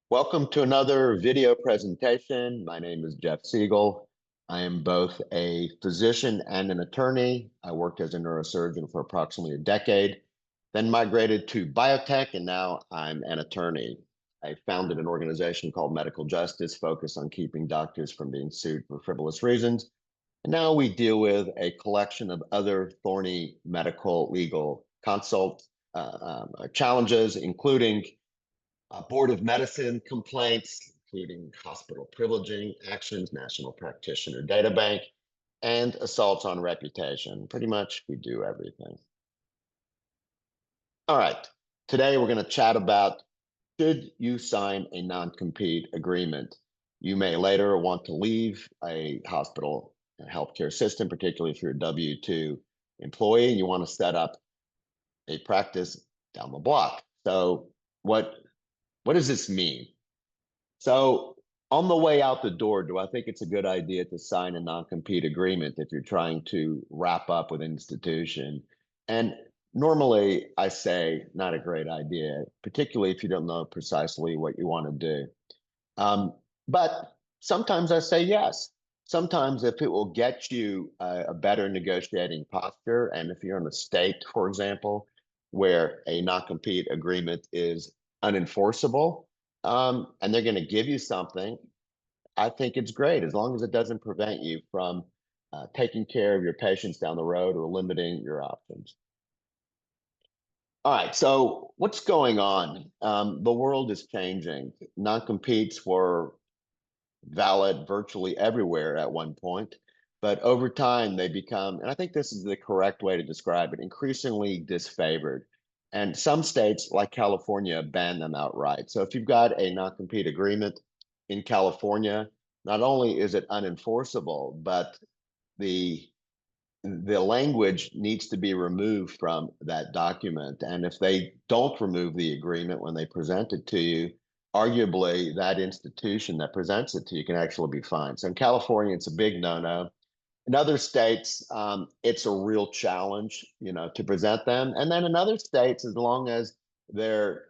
Welcome to another video presentation. My name is Jeff Segal. I am both a physician and an attorney. I worked as a neurosurgeon for approximately a decade, then migrated to biotech, and now I'm an attorney. I founded an organization called Medical Justice, focused on keeping doctors from being sued for frivolous reasons. And now we deal with a collection of other thorny medical legal consult challenges, including Board of Medicine complaints, including hospital privileging actions, National Practitioner Data Bank, and assaults on reputation. Pretty much, we do everything. All right. Today, we're going to chat about should you sign a non-compete agreement. You may later want to leave a hospital healthcare system, particularly if you're a W-2 employee and you want to set up a practice down the block. So what does this mean? So on the way out the door, do I think it's a good idea to sign a non-compete agreement if you're trying to wrap up with an institution? And normally I say not a great idea, particularly if you don't know precisely what you want to do. But sometimes I say yes. Sometimes if it will get you a better negotiating posture, and if you're in a state, for example, where a non-compete agreement is unenforceable, and they're going to give you something, I think it's great as long as it doesn't prevent you from taking care of your patients down the road or limiting your options. All right, so what's going on? The world is changing. Non-competes were valid virtually everywhere at one point, but over time they become, and I think this is the correct way to describe it, increasingly disfavored. And some states like California ban them outright. So if you've got a non-compete agreement in California, not only is it unenforceable, but the the language needs to be removed from that document. And if they don't remove the agreement when they present it to you, arguably that institution that presents it to you can actually be fined. So in California, it's a big no-no. In other states, it's a real challenge, to present them. And then in other states, as long as they're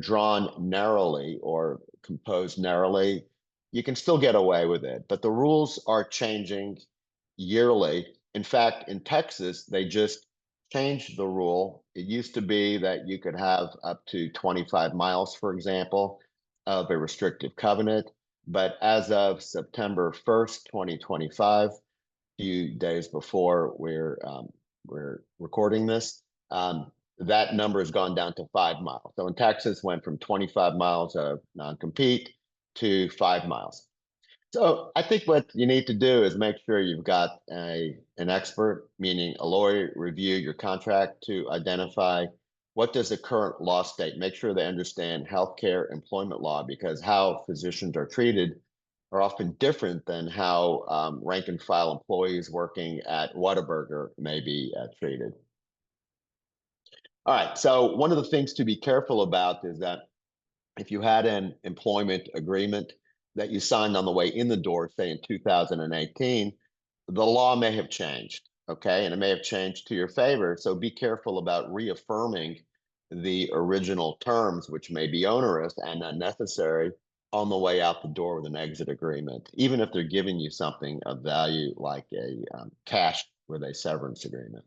drawn narrowly or composed narrowly, you can still get away with it. But the rules are changing yearly. In fact, in Texas, they just changed the rule. It used to be that you could have up to 25 miles, for example, of a restrictive covenant. But as of September 1st, 2025, few days before we're recording this, that number has gone down to 5 miles. So in Texas, went from 25 miles of non-compete to 5 miles. So I think what you need to do is make sure you've got an expert, meaning a lawyer, review your contract to identify what does the current law state. Make sure they understand healthcare employment law, because how physicians are treated are often different than how rank and file employees working at Whataburger may be treated. All right, so one of the things to be careful about is that if you had an employment agreement that you signed on the way in the door, say in 2018, the law may have changed, okay? And it may have changed to your favor. So be careful about reaffirming the original terms, which may be onerous and unnecessary, on the way out the door with an exit agreement, even if they're giving you something of value like a cash with a severance agreement.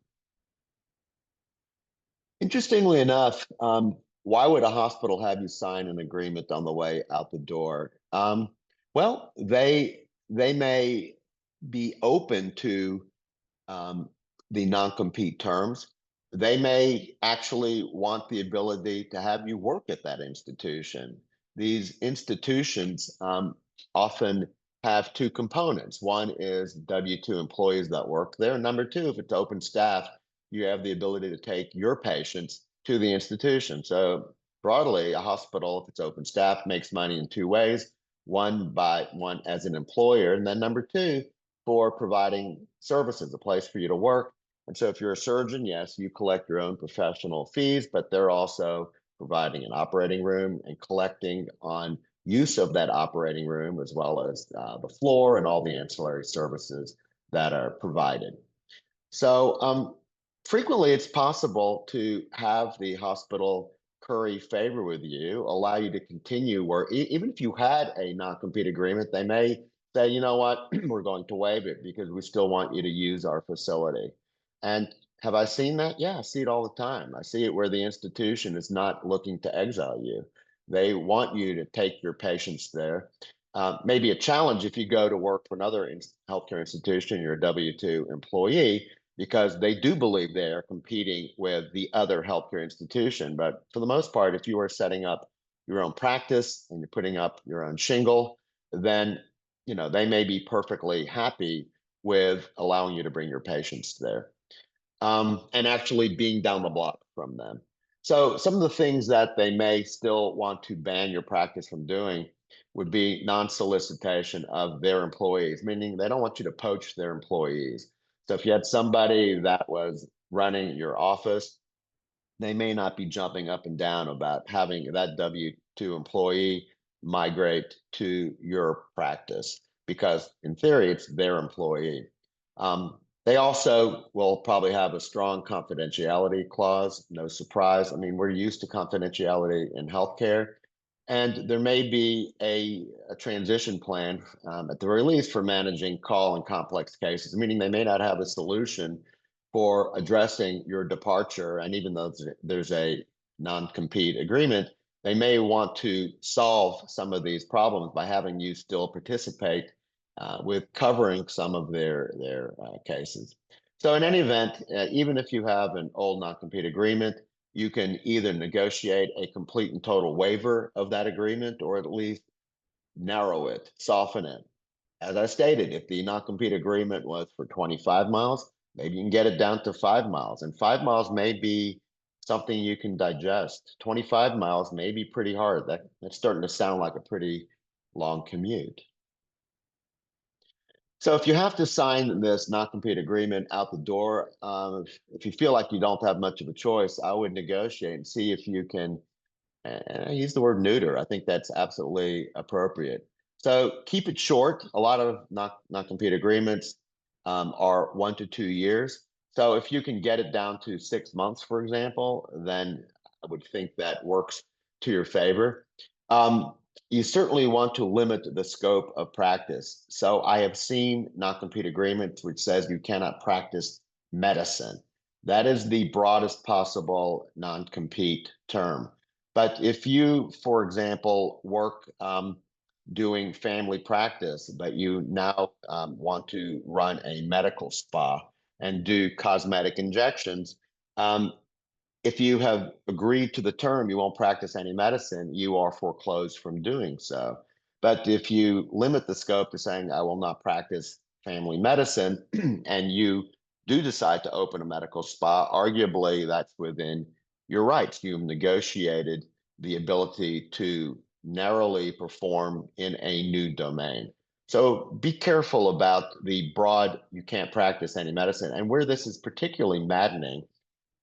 Interestingly enough, why would a hospital have you sign an agreement on the way out the door? Well, they may be open to the non-compete terms. They may actually want the ability to have you work at that institution. These institutions often have two components. One is W-2 employees that work there. Number two, if it's open staff, you have the ability to take your patients to the institution. So broadly, a hospital, if it's open staff, makes money in two ways. One as an employer, and then number two, for providing services, a place for you to work. And so if you're a surgeon, yes, you collect your own professional fees, but they're also providing an operating room and collecting on use of that operating room, as well as the floor and all the ancillary services that are provided. So frequently it's possible to have the hospital curry favor with you, allow you to continue where even if you had a non-compete agreement, they may say, you know what, we're going to waive it because we still want you to use our facility. And have I seen that? Yeah, I see it all the time. I see it where the institution is not looking to exile you. They want you to take your patients there. Maybe a challenge if you go to work for another healthcare institution, you're a W-2 employee, because they do believe they are competing with the other healthcare institution. But for the most part, if you are setting up your own practice and you're putting up your own shingle, then they may be perfectly happy with allowing you to bring your patients there, and actually being down the block from them. So some of the things that they may still want to ban your practice from doing would be non-solicitation of their employees, meaning they don't want you to poach their employees. So if you had somebody that was running your office, they may not be jumping up and down about having that W-2 employee migrate to your practice because, in theory, it's their employee. They also will probably have a strong confidentiality clause. No surprise. I mean, we're used to confidentiality in healthcare, and there may be a transition plan, at the very least, for managing call and complex cases, meaning they may not have a solution for addressing your departure. And even though there's a non-compete agreement, they may want to solve some of these problems by having you still participate with covering some of their cases. So in any event, even if you have an old non-compete agreement, you can either negotiate a complete and total waiver of that agreement or at least narrow it, soften it. As I stated, if the non-compete agreement was for 25 miles, maybe you can get it down to 5 miles. And 5 miles may be something you can digest. 25 miles may be pretty hard. That's starting to sound like a pretty long commute. So if you have to sign this non-compete agreement out the door, if you feel like you don't have much of a choice, I would negotiate and see if you can, and I use the word neuter. I think that's absolutely appropriate. So keep it short. A lot of non-compete agreements are 1 to 2 years. So if you can get it down to 6 months, for example, then I would think that works to your favor. You certainly want to limit the scope of practice. So I have seen non-compete agreements which says you cannot practice medicine. That is the broadest possible non-compete term. But if you, for example, work doing family practice, but you now want to run a medical spa and do cosmetic injections, if you have agreed to the term, you won't practice any medicine, you are foreclosed from doing so. But if you limit the scope to saying, I will not practice family medicine, and you do decide to open a medical spa, arguably that's within your rights. You've negotiated the ability to narrowly perform in a new domain. So be careful about the broad, you can't practice any medicine. And where this is particularly maddening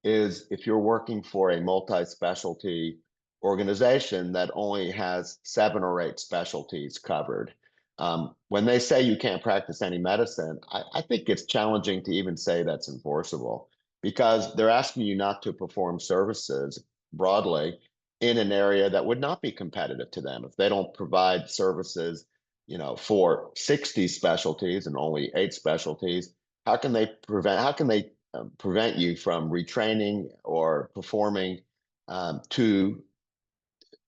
is if you're working for a multi-specialty organization that only has 7 or 8 specialties covered. When they say you can't practice any medicine, I think it's challenging to even say that's enforceable because they're asking you not to perform services broadly in an area that would not be competitive to them. If they don't provide services, for 60 specialties and only 8 specialties, how can they prevent you from retraining or performing to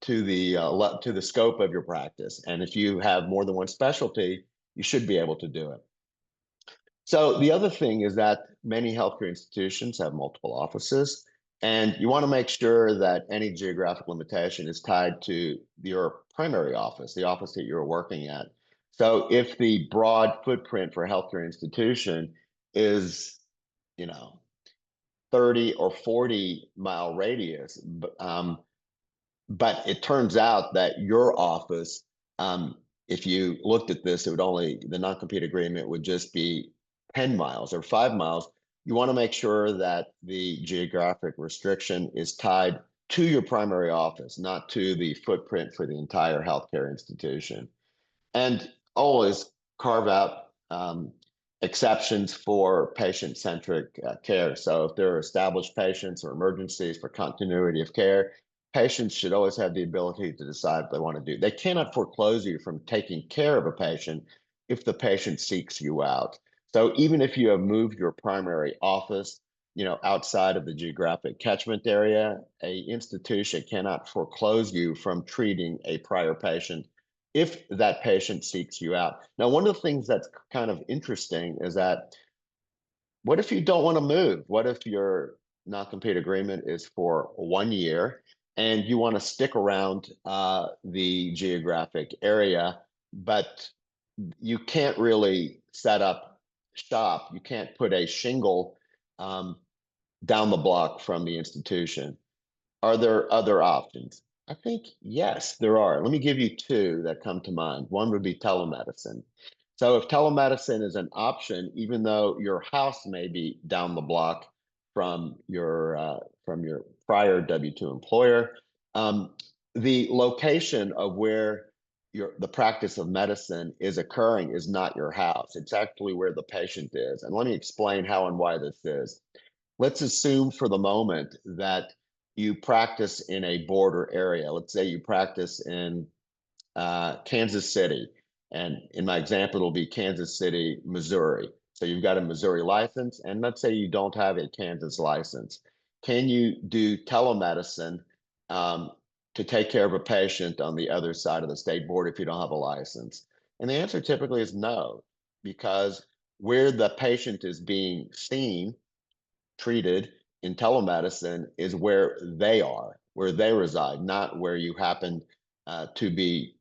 the scope of your practice? And if you have more than one specialty, you should be able to do it. So the other thing is that many healthcare institutions have multiple offices, and you want to make sure that any geographic limitation is tied to your primary office, the office that you're working at. So if the broad footprint for a healthcare institution is, 30 or 40 mile radius, but it turns out that your office, if you looked at this, the non-compete agreement would just be 10 miles or 5 miles. You want to make sure that the geographic restriction is tied to your primary office, not to the footprint for the entire healthcare institution. And always carve out exceptions for patient-centric care. So if there are established patients or emergencies for continuity of care, Patients should always have the ability to decide what they want to do. They cannot foreclose you from taking care of a patient if the patient seeks you out. So even if you have moved your primary office, outside of the geographic catchment area, a institution cannot foreclose you from treating a prior patient if that patient seeks you out. Now, one of the things that's kind of interesting is that what if you don't want to move? What if your non-compete agreement is for 1 year and you want to stick around the geographic area, but you can't really set up shop? You can't put a shingle um, down the block from the institution. Are there other options? I think yes, there are. Let me give you two that come to mind. One would be telemedicine. So if telemedicine is an option, even though your house may be down the block from your prior W-2 employer, um, the location of where the practice of medicine is occurring is not your house. It's actually where the patient is. And let me explain how and why this is. Let's assume for the moment that you practice in a border area. Let's say you practice in Kansas City. And in my example, it'll be Kansas City, Missouri. So you've got a Missouri license, and let's say you don't have a Kansas license. Can you do telemedicine um, to take care of a patient on the other side of the state border if you don't have a license? And the answer typically is no, because where the patient is being seen, treated in telemedicine is where they are, where they reside, not where you happen to be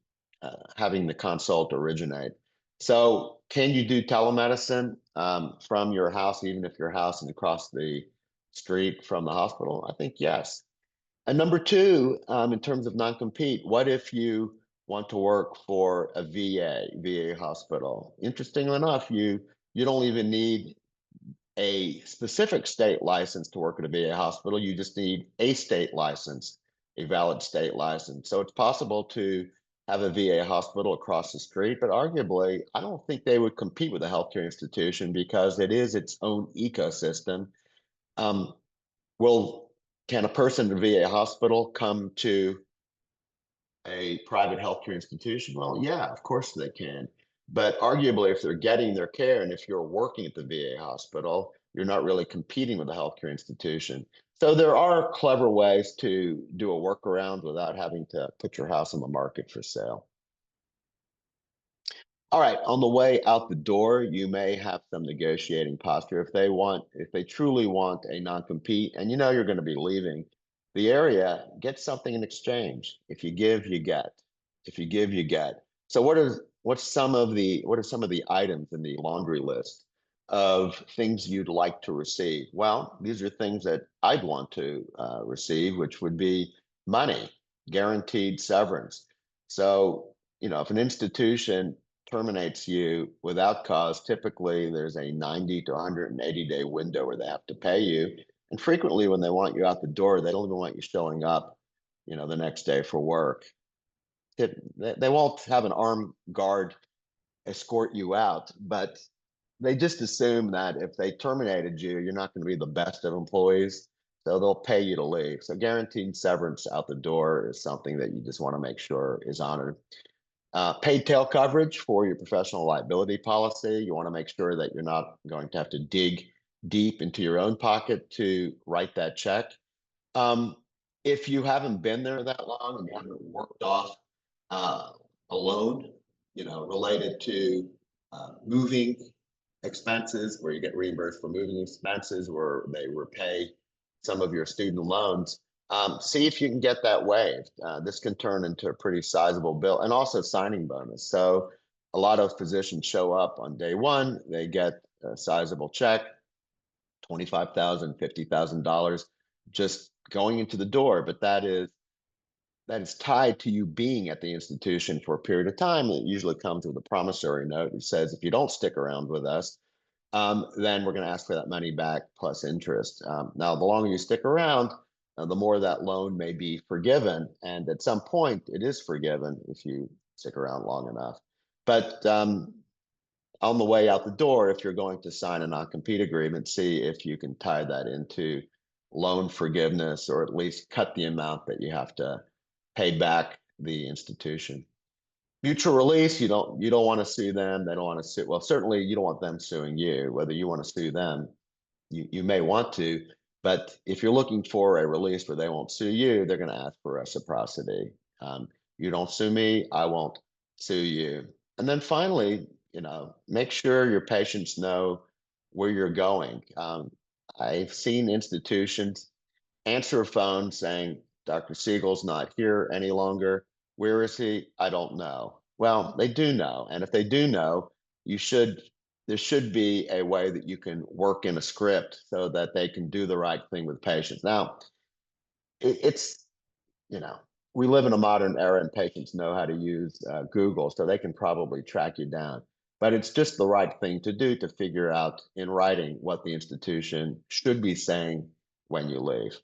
having the consult originate. So, can you do telemedicine from your house, even if your house is across the street from the hospital? I think yes. And number two, in terms of non-compete, what if you want to work for a VA hospital? Interestingly enough, you don't even need a specific state license to work at a VA hospital. You just need a state license, a valid state license. So it's possible to have a VA hospital across the street, but arguably, I don't think they would compete with a healthcare institution because it is its own ecosystem. Um, will can a person in a VA hospital come to a private healthcare institution? Well, yeah, of course they can. But arguably, if they're getting their care and if you're working at the VA hospital, you're not really competing with a healthcare institution. So there are clever ways to do a workaround without having to put your house on the market for sale. All right, on the way out the door, you may have some negotiating posture. If they truly want a non-compete and you know you're going to be leaving the area, get something in exchange. If you give, you get. If you give, you get. So what are some of the items in the laundry list of things you'd like to receive? Well, these are things that I'd want to receive, which would be money, guaranteed severance. So, if an institution terminates you without cause, typically there's a 90 to 180-day window where they have to pay you. And frequently, when they want you out the door, they don't even want you showing up, the next day for work. They won't have an armed guard escort you out, but they just assume that if they terminated you, you're not going to be the best of employees. So they'll pay you to leave. So guaranteed severance out the door is something that you just want to make sure is honored. Paid tail coverage for your professional liability policy. You want to make sure that you're not going to have to dig deep into your own pocket to write that check. Um, if you haven't been there that long and you haven't worked off uh, a loan, related to moving expenses, where you get reimbursed for moving expenses, where they repay some of your student loans. See if you can get that waived. This can turn into a pretty sizable bill, and also signing bonus. So a lot of physicians show up on day one, they get a sizable check, $25,000, $50,000, just going into the door. But that is tied to you being at the institution for a period of time. It usually comes with a promissory note that says, if you don't stick around with us, then we're going to ask for that money back plus interest. Now, the longer you stick around, the more that loan may be forgiven. And at some point, it is forgiven if you stick around long enough. But on the way out the door, if you're going to sign a non-compete agreement, see if you can tie that into loan forgiveness, or at least cut the amount that you have to pay back the institution. Mutual release, you don't want to sue them. They don't want to sue. Well, certainly you don't want them suing you. Whether you want to sue them, you may want to, but if you're looking for a release where they won't sue you, they're going to ask for reciprocity. Um, you don't sue me, I won't sue you. And then finally, make sure your patients know where you're going. I've seen institutions answer a phone saying, Dr. Siegel's not here any longer. Where is he? I don't know. Well, they do know. And if they do know, you should there should be a way that you can work in a script so that they can do the right thing with patients. Now, it's, you know, we live in a modern era and patients know how to use Google, so they can probably track you down. But it's just the right thing to do to figure out in writing what the institution should be saying when you leave.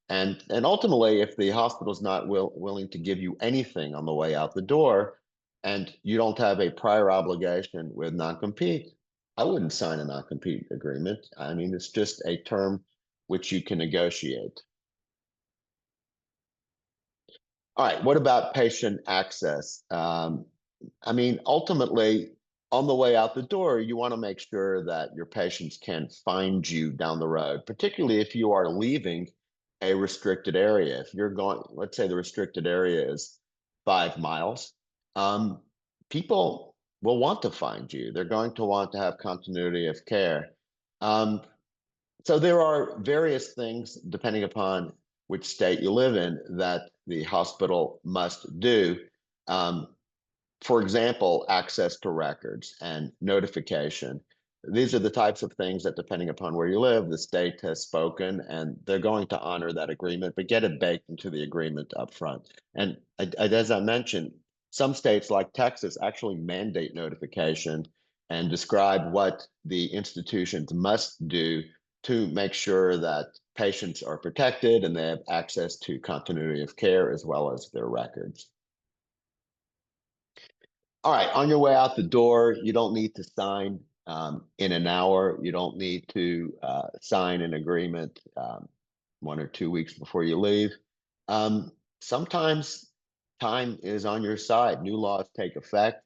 And ultimately, if the hospital's not willing to give you anything on the way out the door, and you don't have a prior obligation with non-compete, I wouldn't sign a non-compete agreement. I mean, it's just a term which you can negotiate. All right, what about patient access? I mean, ultimately, on the way out the door, you want to make sure that your patients can find you down the road, particularly if you are leaving a restricted area. If you're going, let's say the restricted area is 5 miles, um, people will want to find you. They're going to want to have continuity of care. Um, so there are various things, depending upon which state you live in, that the hospital must do. Um, for example, access to records and notification. These are the types of things that, depending upon where you live, the state has spoken, and they're going to honor that agreement, but get it baked into the agreement up front. And as I mentioned, some states like Texas actually mandate notification and describe what the institutions must do to make sure that patients are protected and they have access to continuity of care as well as their records. All right, on your way out the door, you don't need to sign in an hour. You don't need to sign an agreement 1 or 2 weeks before you leave. Sometimes time is on your side. New laws take effect.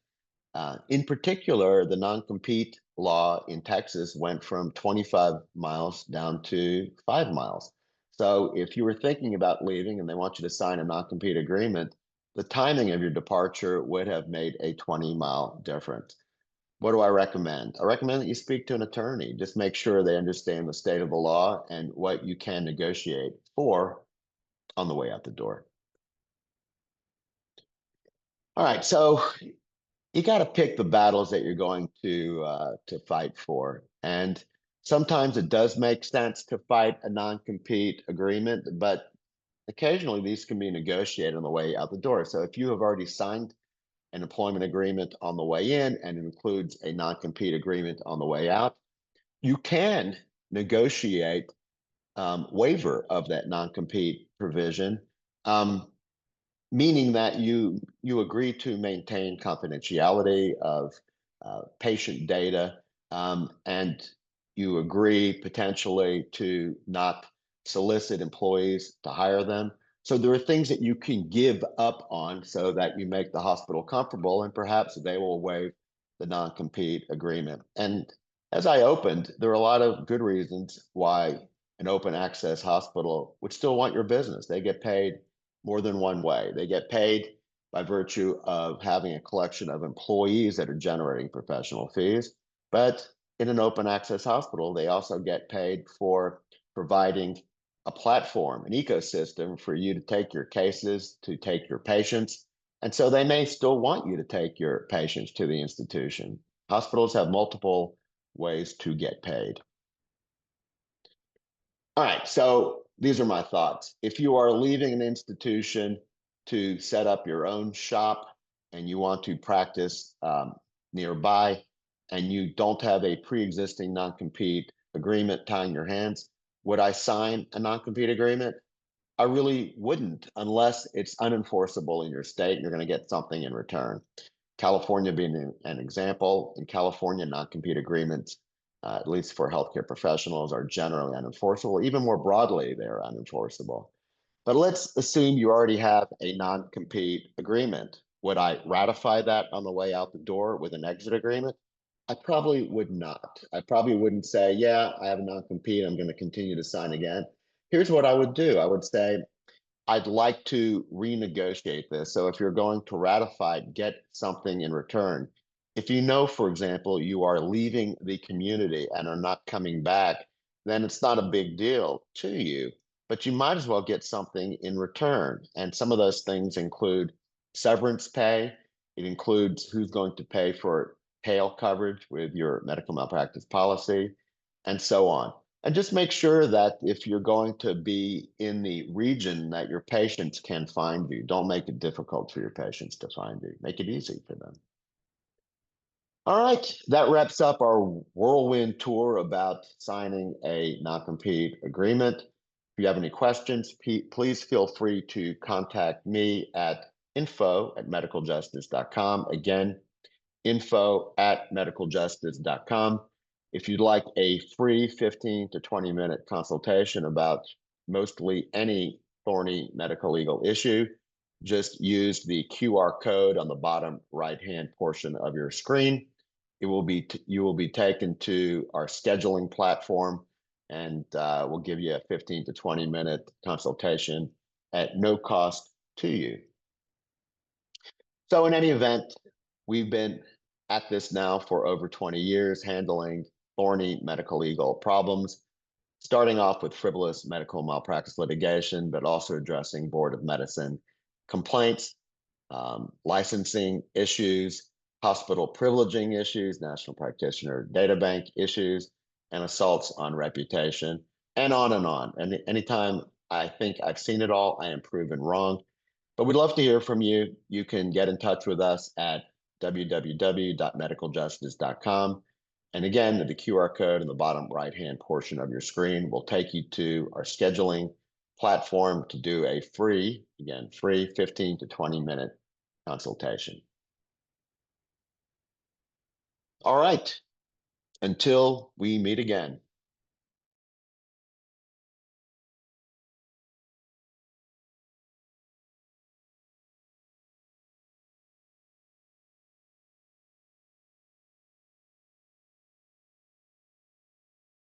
In particular, the non-compete law in Texas went from 25 miles down to 5 miles. So if you were thinking about leaving and they want you to sign a non-compete agreement, the timing of your departure would have made a 20-mile difference. What do I recommend? I recommend that you speak to an attorney. Just make sure they understand the state of the law and what you can negotiate for on the way out the door. All right, so you got to pick the battles that you're going to fight for, and sometimes it does make sense to fight a non-compete agreement, but occasionally these can be negotiated on the way out the door. So if you have already signed an employment agreement on the way in and it includes a non-compete agreement on the way out, you can negotiate waiver of that non-compete provision. Meaning that you agree to maintain confidentiality of patient data, and you agree potentially to not solicit employees to hire them. So there are things that you can give up on so that you make the hospital comfortable, and perhaps they will waive the non-compete agreement. And as I opened, there are a lot of good reasons why an open access hospital would still want your business. They get paid more than one way. They get paid by virtue of having a collection of employees that are generating professional fees. But in an open access hospital, they also get paid for providing a platform, an ecosystem for you to take your cases, to take your patients. And so they may still want you to take your patients to the institution. Hospitals have multiple ways to get paid. All right, so these are my thoughts. If you are leaving an institution to set up your own shop and you want to practice nearby and you don't have a pre-existing non-compete agreement tying your hands, would I sign a non-compete agreement? I really wouldn't, unless it's unenforceable in your state and you're going to get something in return. California being an example, in California, non-compete agreements at least for healthcare professionals, are generally unenforceable. Even more broadly, they're unenforceable. But let's assume you already have a non-compete agreement. Would I ratify that on the way out the door with an exit agreement? I probably would not. I probably wouldn't say, yeah, I have a non-compete, I'm going to continue to sign again. Here's what I would do. I would say, I'd like to renegotiate this. So if you're going to ratify, get something in return. If you know, for example, you are leaving the community and are not coming back, then it's not a big deal to you, but you might as well get something in return. And some of those things include severance pay. It includes who's going to pay for tail coverage with your medical malpractice policy, and so on. And just make sure that if you're going to be in the region that your patients can find you, don't make it difficult for your patients to find you. Make it easy for them. All right, that wraps up our whirlwind tour about signing a non-compete agreement. If you have any questions, please feel free to contact me at info@medicaljustice.com. Again, info@medicaljustice.com. If you'd like a free 15 to 20-minute consultation about mostly any thorny medical legal issue, just use the QR code on the bottom right-hand portion of your screen. You will be taken to our scheduling platform, and we'll give you a 15 to 20-minute consultation at no cost to you. So in any event, we've been at this now for over 20 years, handling thorny medical legal problems, starting off with frivolous medical malpractice litigation, but also addressing Board of Medicine complaints, licensing issues, hospital privileging issues, national practitioner data bank issues, and assaults on reputation, and on and on. And anytime I think I've seen it all, I am proven wrong. But we'd love to hear from you. You can get in touch with us at www.medicaljustice.com. And again, the QR code in the bottom right-hand portion of your screen will take you to our scheduling platform to do a free 15 to 20-minute consultation. All right, until we meet again.